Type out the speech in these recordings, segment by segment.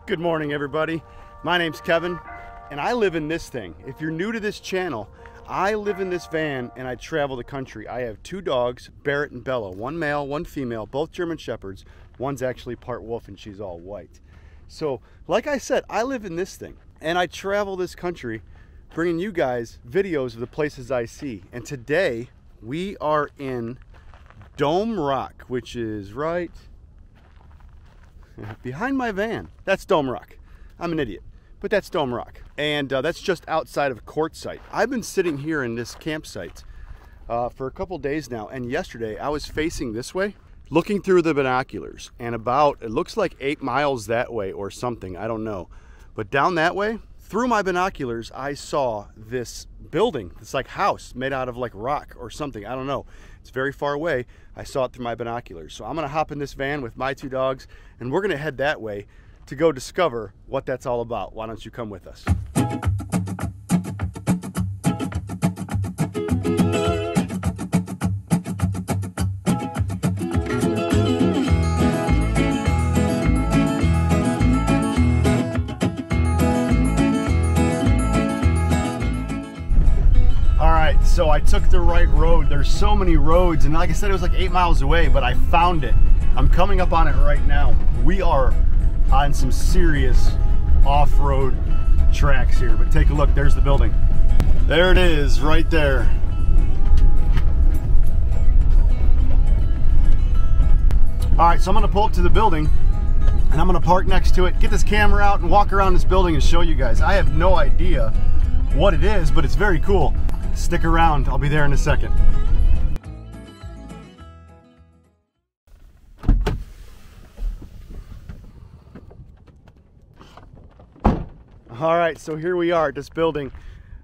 Good morning, everybody. My name's Kevin, and I live in this thing. If you're new to this channel, I live in this van and I travel the country. I have two dogs, Barrett and Bella, one male, one female, both German Shepherds. One's actually part wolf and she's all white. So, like I said, I live in this thing and I travel this country bringing you guys videos of the places I see. And today we are in Dome Rock, which is right behind my van. That's Dome Rock. I'm an idiot, but that's Dome Rock. And that's just outside of Quartzsite. I've been sitting here in this campsite for a couple days now, and yesterday I was facing this way, looking through the binoculars, and about, it looks like 8 miles that way or something, I don't know. But down that way, through my binoculars, I saw this building, this like house made out of like rock or something, I don't know. It's very far away. I saw it through my binoculars. So I'm gonna hop in this van with my two dogs and we're gonna head that way to go discover what that's all about. Why don't you come with us? So I took the right road. There's so many roads, and like I said, it was like 8 miles away, but I found it. I'm coming up on it right now. We are on some serious off-road tracks here, but take a look, there's the building. There it is, right there. All right, so I'm gonna pull up to the building and I'm gonna park next to it, get this camera out and walk around this building and show you guys. I have no idea what it is, but it's very cool. Stick around, I'll be there in a second. All right, so here we are at this building.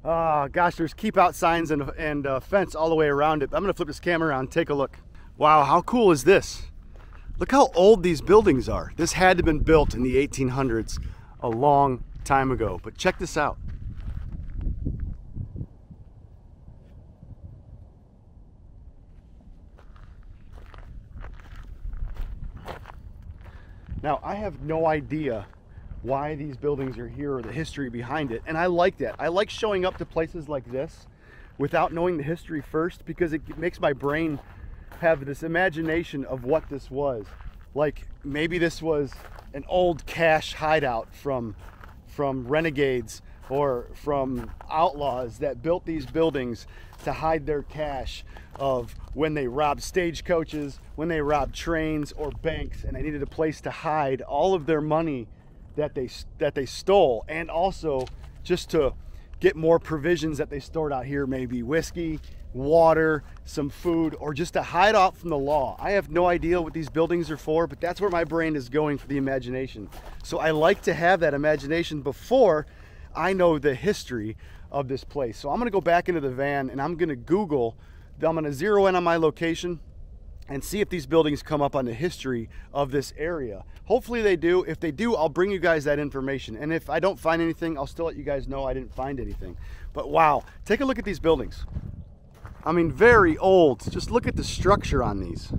Gosh, there's keep out signs and fence all the way around it. I'm gonna flip this camera around and take a look. Wow, how cool is this? Look how old these buildings are. This had to have been built in the 1800s a long time ago, but check this out. Now, I have no idea why these buildings are here or the history behind it, and I like that. I like showing up to places like this without knowing the history first, because it makes my brain have this imagination of what this was. Like, maybe this was an old cash hideout from renegades or from outlaws that built these buildings to hide their cash of when they robbed stagecoaches, when they robbed trains or banks, and they needed a place to hide all of their money that they stole, and also just to get more provisions that they stored out here, maybe whiskey, water, some food, or just to hide out from the law. I have no idea what these buildings are for, but that's where my brain is going for the imagination. So I like to have that imagination before I know the history of this place. So I'm gonna go back into the van and I'm gonna Google, I'm gonna zero in on my location and see if these buildings come up on the history of this area. Hopefully they do. If they do, I'll bring you guys that information. And if I don't find anything, I'll still let you guys know I didn't find anything. But wow, take a look at these buildings. I mean, very old. Just look at the structure on these.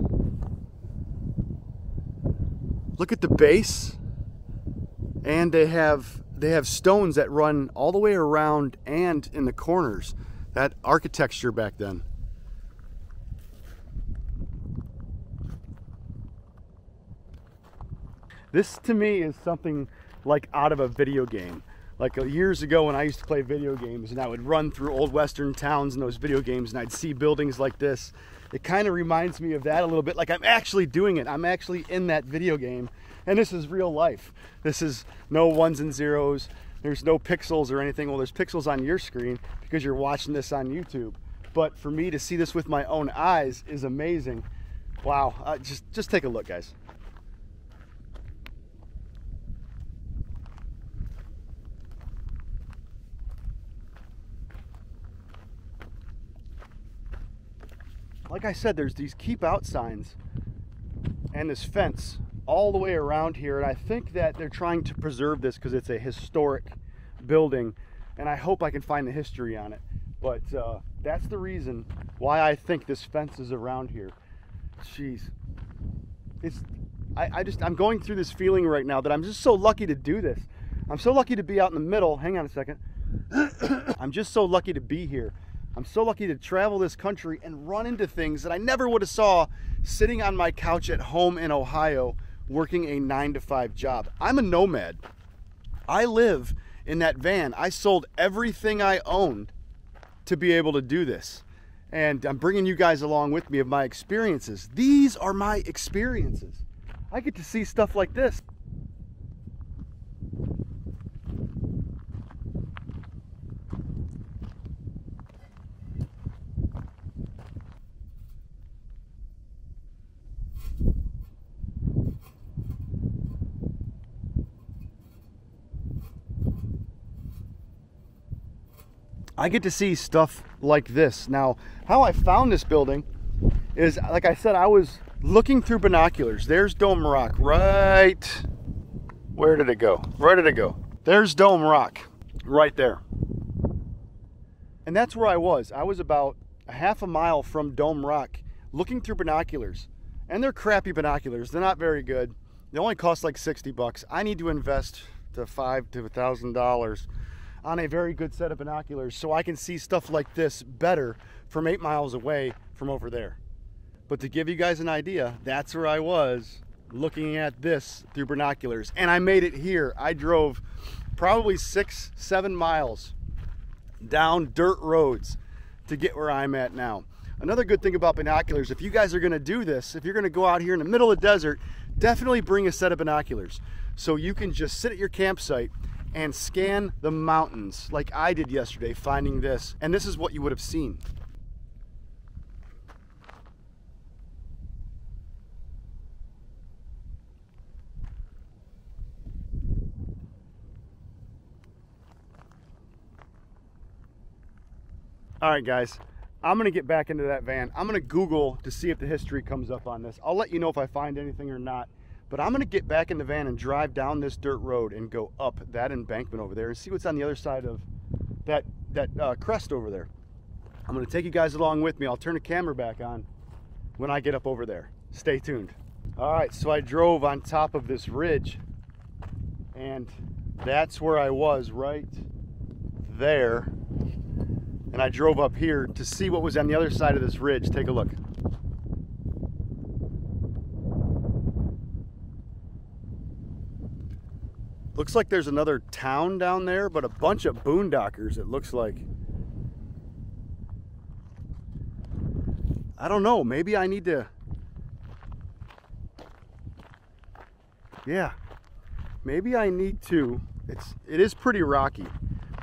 Look at the base. And they have stones that run all the way around and in the corners. That architecture back then. This to me is something like out of a video game. Like years ago when I used to play video games and I would run through old western towns in those video games and I'd see buildings like this. It kind of reminds me of that a little bit, like I'm actually doing it. I'm actually in that video game. And this is real life. This is no ones and zeros. There's no pixels or anything. Well, there's pixels on your screen because you're watching this on YouTube. But for me to see this with my own eyes is amazing. Wow, just take a look, guys. Like I said, there's these keep out signs and this fence all the way around here, and I think that they're trying to preserve this because it's a historic building, and I hope I can find the history on it. But that's the reason why I think this fence is around here. Jeez, I'm going through this feeling right now that I'm just so lucky to do this. I'm so lucky to be out in the middle. Hang on a second. I'm just so lucky to be here. I'm so lucky to travel this country and run into things that I never would have saw sitting on my couch at home in Ohio working a 9-to-5 job. I'm a nomad. I live in that van. I sold everything I owned to be able to do this. And I'm bringing you guys along with me of my experiences. These are my experiences. I get to see stuff like this. I get to see stuff like this. Now, how I found this building is, like I said, I was looking through binoculars. There's Dome Rock right, where did it go? Where did it go? There's Dome Rock right there. And that's where I was. I was about a half a mile from Dome Rock looking through binoculars. And they're crappy binoculars. They're not very good. They only cost like 60 bucks. I need to invest to $5,000 to $1,000 on a very good set of binoculars so I can see stuff like this better from 8 miles away from over there. But to give you guys an idea, that's where I was looking at this through binoculars. And I made it here. I drove probably 6-7 miles down dirt roads to get where I'm at now. Another good thing about binoculars, if you guys are gonna do this, if you're gonna go out here in the middle of the desert, definitely bring a set of binoculars so you can just sit at your campsite and scan the mountains like I did yesterday finding this. And this is what you would have seen. All right, guys, I'm gonna get back into that van. I'm gonna Google to see if the history comes up on this. I'll let you know if I find anything or not. But I'm gonna get back in the van and drive down this dirt road and go up that embankment over there and see what's on the other side of that crest over there. I'm gonna take you guys along with me. I'll turn the camera back on when I get up over there. Stay tuned. All right, so I drove on top of this ridge and that's where I was, right there. And I drove up here to see what was on the other side of this ridge. Take a look. Looks like there's another town down there, but a bunch of boondockers, it looks like. I don't know, maybe I need to... Yeah, maybe I need to... It is pretty rocky,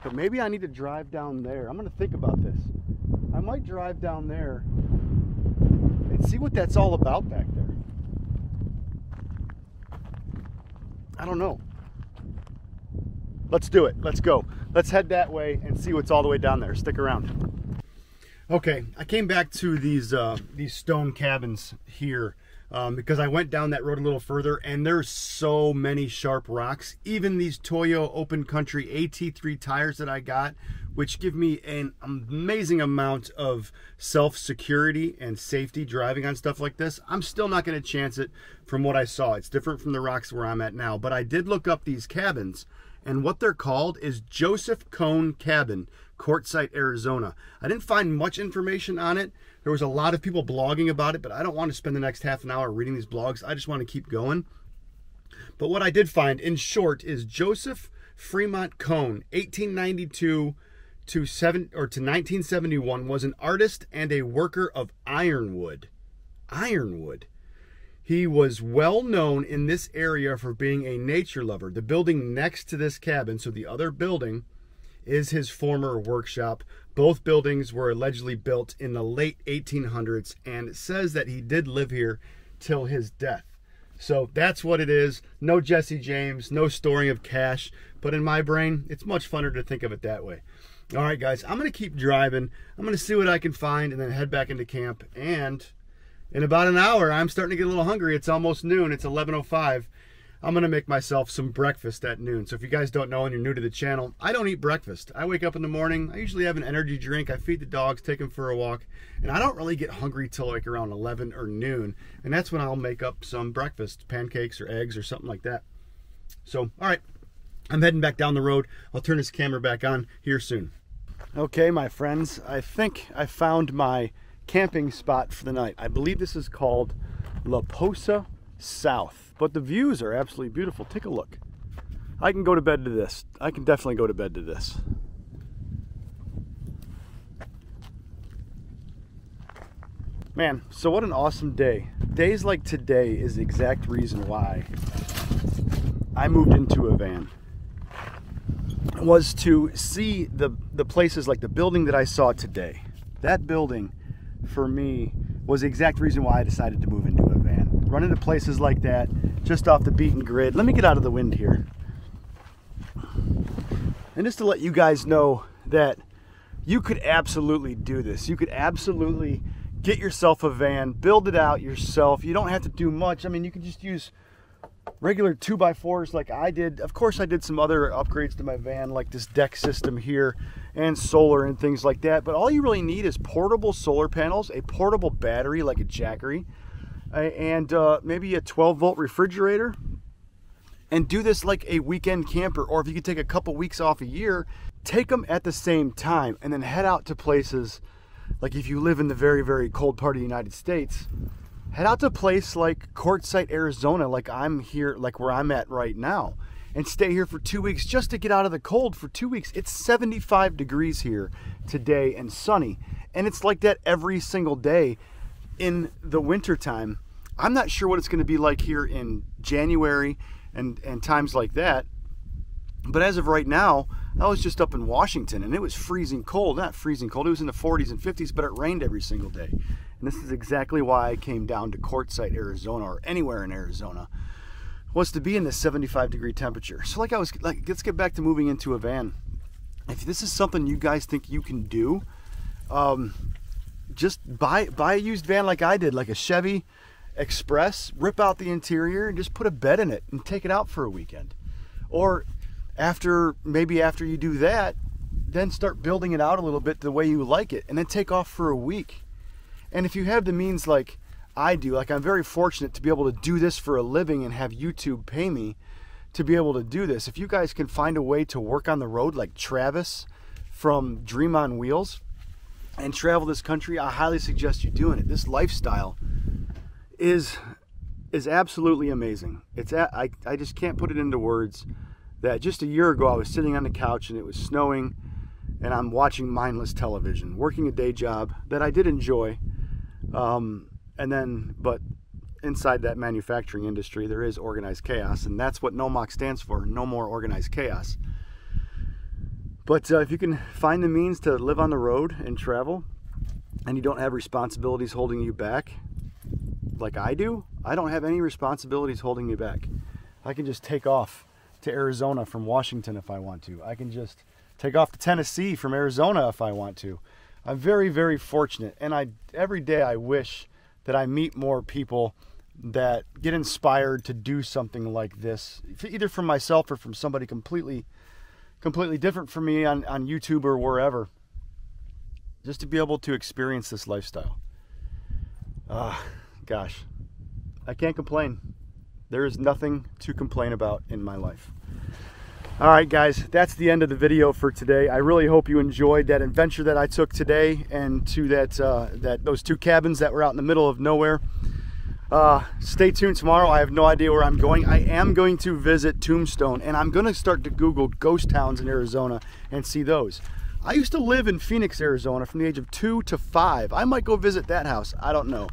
but maybe I need to drive down there. I'm gonna think about this. I might drive down there and see what that's all about back there. I don't know. Let's do it. Let's go. Let's head that way and see what's all the way down there. Stick around. Okay, I came back to these stone cabins here because I went down that road a little further and there's so many sharp rocks. Even these Toyo Open Country AT3 tires that I got, which give me an amazing amount of self-security and safety driving on stuff like this, I'm still not going to chance it from what I saw. It's different from the rocks where I'm at now. But I did look up these cabins, and what they're called is Joseph Cone Cabin, Quartzsite, Arizona. I didn't find much information on it. There was a lot of people blogging about it, but I don't want to spend the next half an hour reading these blogs. I just want to keep going. But what I did find, in short, is Joseph Fremont Cone, 1892 to 1971, was an artist and a worker of ironwood. Ironwood. He was well known in this area for being a nature lover. The building next to this cabin, so the other building, is his former workshop. Both buildings were allegedly built in the late 1800s, and it says that he did live here till his death. So that's what it is. No Jesse James, no storing of cash, but in my brain, it's much funner to think of it that way. All right, guys, I'm gonna keep driving. I'm gonna see what I can find and then head back into camp. And in about an hour, I'm starting to get a little hungry. It's almost noon. It's 11:05. I'm gonna make myself some breakfast at noon. So if you guys don't know and you're new to the channel, I don't eat breakfast. I wake up in the morning, I usually have an energy drink, I feed the dogs, take them for a walk, and I don't really get hungry till like around 11 or noon. And that's when I'll make up some breakfast, pancakes or eggs or something like that. So, all right, I'm heading back down the road. I'll turn this camera back on here soon. Okay, my friends, I think I found my camping spot for the night. I believe this is called La Posa South, but the views are absolutely beautiful. Take a look. I can go to bed to this. I can definitely go to bed to this. Man, so what an awesome day. Days like today is the exact reason why I moved into a van. Was to see the places like the building that I saw today. That building for me was the exact reason why I decided to move into a van. Run into places like that, just off the beaten grid. Let me get out of the wind here. And just to let you guys know that you could absolutely do this. You could absolutely get yourself a van, build it out yourself. You don't have to do much. I mean, you can just use regular 2x4s like I did. Of course, I did some other upgrades to my van, like this deck system here and solar and things like that. But all you really need is portable solar panels, a portable battery like a Jackery, and maybe a 12-volt refrigerator. And do this like a weekend camper, or if you could take a couple weeks off a year, take them at the same time and then head out to places like if you live in the very, very cold part of the United States, head out to a place like Quartzsite, Arizona, like I'm here, like where I'm at right now, and stay here for 2 weeks just to get out of the cold for 2 weeks. It's 75 degrees here today and sunny, and it's like that every single day in the winter time. I'm not sure what it's going to be like here in January and times like that, but as of right now, I was just up in Washington and it was freezing cold. Not freezing cold, it was in the 40s and 50s, but it rained every single day. And this is exactly why I came down to Quartzsite, Arizona, or anywhere in Arizona, was to be in this 75 degree temperature. So like I was like, let's get back to moving into a van. If this is something you guys think you can do, just buy a used van like I did, like a Chevy Express, rip out the interior and just put a bed in it and take it out for a weekend. Or maybe after you do that, then start building it out a little bit the way you like it, and then take off for a week. And if you have the means like I do, like I'm very fortunate to be able to do this for a living and have YouTube pay me to be able to do this. If you guys can find a way to work on the road like Travis from Dream on Wheels and travel this country, I highly suggest you doing it. This lifestyle is absolutely amazing. I just can't put it into words. That just a year ago I was sitting on the couch and it was snowing and I'm watching mindless television, working a day job that I did enjoy, but inside that manufacturing industry there is organized chaos, and that's what NOMOC stands for, no more organized chaos. But if you can find the means to live on the road and travel, and you don't have responsibilities holding you back like I do, I don't have any responsibilities holding me back. I can just take off to Arizona from Washington if I want to. I can just take off to Tennessee from Arizona if I want to. I'm very, very fortunate, and every day I wish that I meet more people that get inspired to do something like this, either from myself or from somebody completely different from me on YouTube or wherever, just to be able to experience this lifestyle. Gosh, I can't complain. There is nothing to complain about in my life. All right, guys, that's the end of the video for today. I really hope you enjoyed that adventure that I took today, and to those two cabins that were out in the middle of nowhere. Stay tuned tomorrow. I have no idea where I'm going. I am going to visit Tombstone, and I'm going to start to Google ghost towns in Arizona and see those. I used to live in Phoenix, Arizona from the age of 2 to 5. I might go visit that house. I don't know.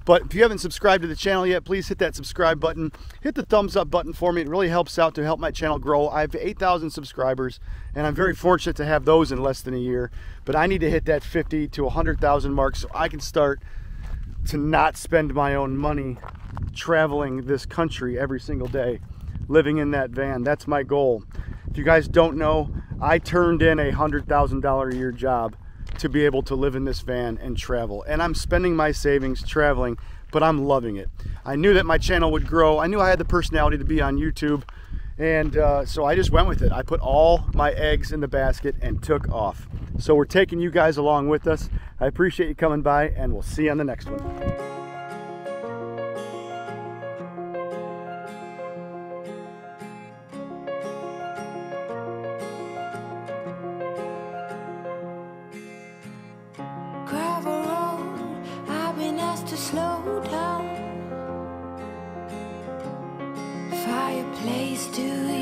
But if you haven't subscribed to the channel yet, please hit that subscribe button. Hit the thumbs up button for me. It really helps out to help my channel grow. I have 8,000 subscribers, and I'm very fortunate to have those in less than a year. But I need to hit that 50 to 100,000 mark so I can start to not spend my own money traveling this country every single day, living in that van. That's my goal. If you guys don't know, I turned in a $100,000 a year job to be able to live in this van and travel, and I'm spending my savings traveling, but I'm loving it. I knew that my channel would grow. I knew I had the personality to be on YouTube. And so I just went with it. I put all my eggs in the basket and took off. So we're taking you guys along with us. I appreciate you coming by, and we'll see you on the next one. Gravel road, I've been asked to slow down. Fireplace, do you